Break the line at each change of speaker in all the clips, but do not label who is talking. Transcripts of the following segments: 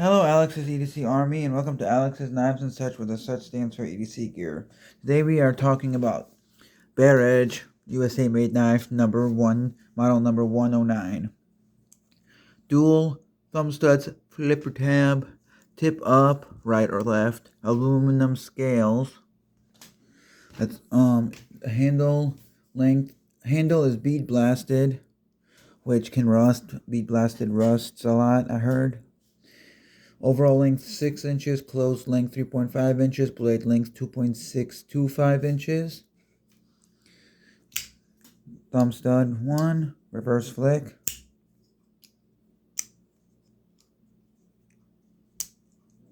Hello, Alex's EDC Army, and welcome to Alex's Knives and Such, where the such stands for EDC gear. Today we are talking about Bare Edge USA made knife number 1, model number 109. Dual thumb studs, flipper tab, tip up, right or left, aluminum scales. That's handle length. Handle is bead blasted, which can rust. Bead blasted rusts a lot, I heard. Overall length 6 inches, closed length 3.5 inches, blade length 2.625 inches. Thumb stud 1, reverse flick.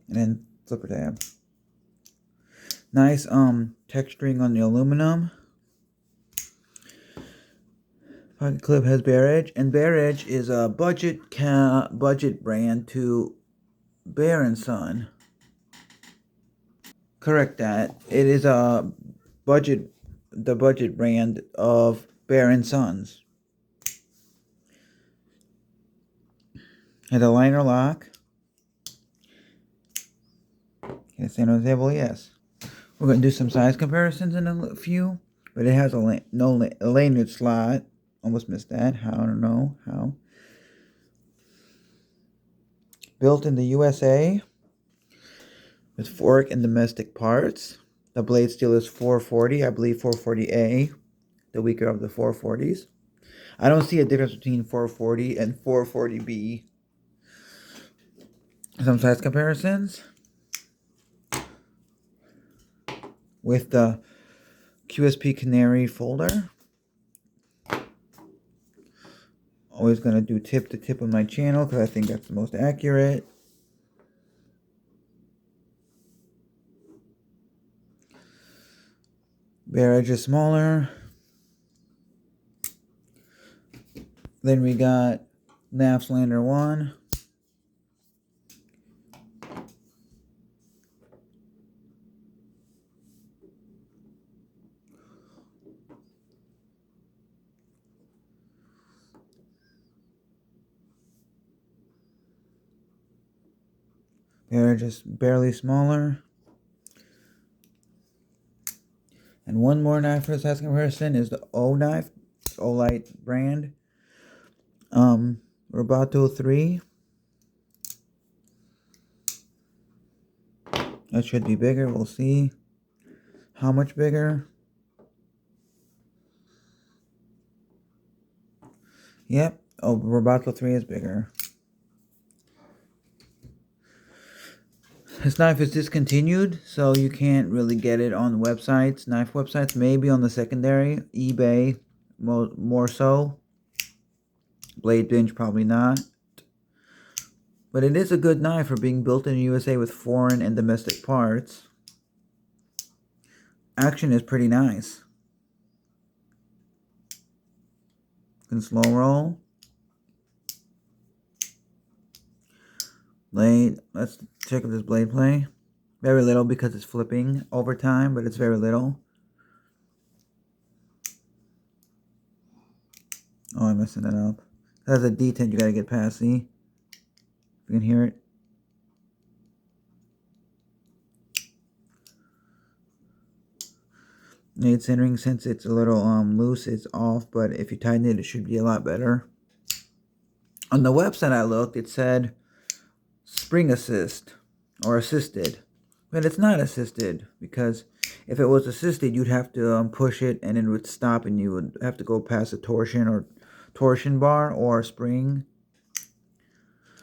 And then flipper tab. Nice texturing on the aluminum. Pocket clip has Bare Edge, and Bare Edge is a budget brand to Bear & Son. Correct that. It is the budget brand of Bear & Sons. Has a liner lock. Can I stand on the table? Yes. We're going to do some size comparisons in a few, but it has a lanyard slot. Almost missed that. How? I don't know how. Built in the USA with fork and domestic parts. The blade steel is 440, I believe 440A, the weaker of the 440s. I don't see a difference between 440 and 440B. Some size comparisons with the QSP Canary folder. Always going to do tip to tip on my channel because I think that's the most accurate. Bare Edge is smaller. Then we got SideLiner 1. Bare Edge is barely smaller. And one more knife for the size comparison is the O knife, Olight brand. Robato 3. That should be bigger. We'll see how much bigger. Yep. Oh, Robato 3 is bigger. This knife is discontinued, so you can't really get it on websites, knife websites. Maybe on the secondary, eBay, more so. Blade Binge, probably not. But it is a good knife for being built in the USA with foreign and domestic parts. Action is pretty nice. Can slow roll. Blade, let's check if there's blade play. Very little because it's flipping over time, but it's very little. Oh, I'm messing that up. That's a detent you gotta get past, see? You can hear it. Blade centering, since it's a little loose, it's off, but if you tighten it, it should be a lot better. On the website I looked, it said spring assist or assisted, but it's not assisted, because if it was assisted, you'd have to push it and it would stop, and you would have to go past a torsion bar or spring.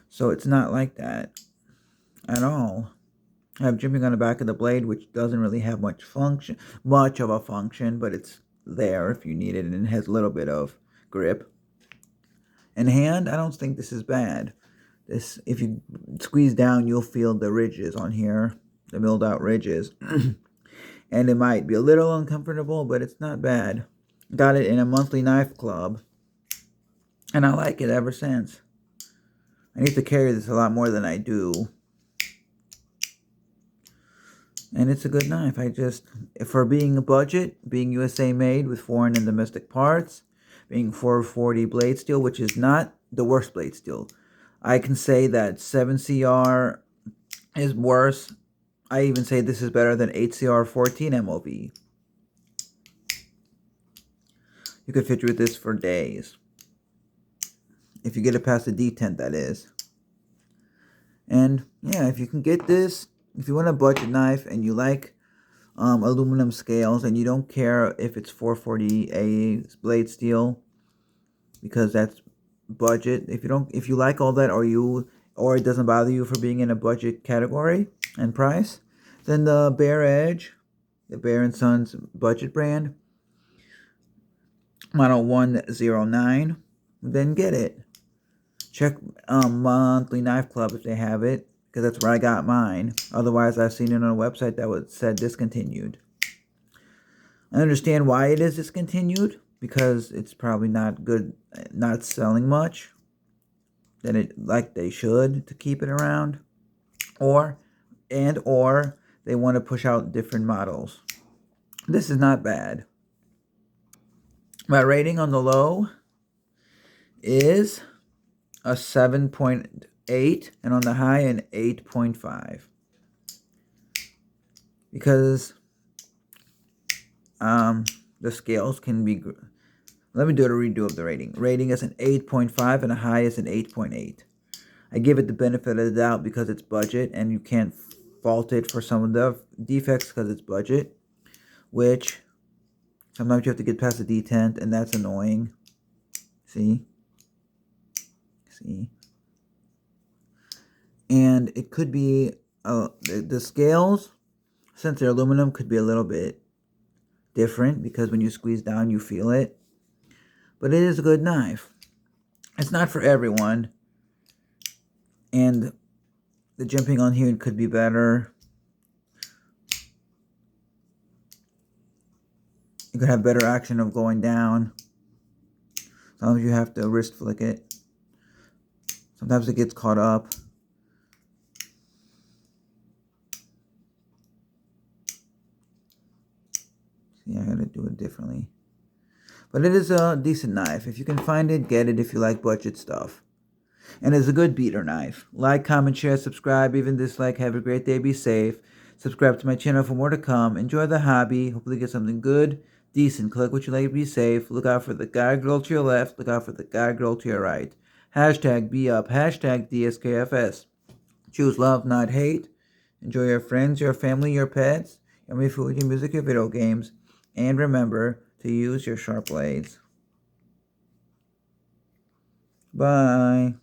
So it's not like that at all. I have jimping on the back of the blade, which doesn't really have much of a function, but it's there if you need it, and it has a little bit of grip. In hand, I don't think this is bad. This, if you squeeze down, you'll feel the ridges on here, the milled out ridges. And it might be a little uncomfortable, but it's not bad. Got it in a monthly knife club, and I like it ever since. I need to carry this a lot more than I do. And it's a good knife. For being a budget, being USA made with foreign and domestic parts, being 440 blade steel, which is not the worst blade steel. I can say that 7CR is worse. I even say this is better than 8CR 14 MOV. You could fit with this for days. If you get it past the detent, that is. And yeah, if you can get this, if you want a budget knife and you like aluminum scales and you don't care if it's 440A blade steel, because that's budget. If you like all that, or it doesn't bother you for being in a budget category and price, then the Bear Edge, the Bear & Sons budget brand, model 109, then get it. Check Monthly Knife Club if they have it, because that's where I got mine. Otherwise, I've seen it on a website that said discontinued. I understand why it is discontinued, because it's probably not good, not selling much than it like they should to keep it around, or they want to push out different models. This is not bad. My rating on the low is a 7.8, and on the high an 8.5, because the scales can be. Let me do a redo of the rating. Rating is an 8.5 and a high is an 8.8. I give it the benefit of the doubt because it's budget, and you can't fault it for some of the defects because it's budget, which sometimes you have to get past the detent, and that's annoying. See? And it could be, the scales, since they're aluminum, could be a little bit different because when you squeeze down, you feel it. But it is a good knife. It's not for everyone. And the jumping on here could be better. You could have better action of going down. Sometimes you have to wrist flick it. Sometimes it gets caught up. See, I gotta do it differently. But it is a decent knife. If you can find it, get it if you like budget stuff. And it's a good beater knife. Like, comment, share, subscribe, even dislike. Have a great day. Be safe. Subscribe to my channel for more to come. Enjoy the hobby. Hopefully get something good, decent. Click what you like. Be safe. Look out for the guy, girl to your left. Look out for the guy, girl to your right. Hashtag be up. Hashtag DSKFS. Choose love, not hate. Enjoy your friends, your family, your pets. Yummy food, your music, your video games. And remember to use your sharp blades. Bye.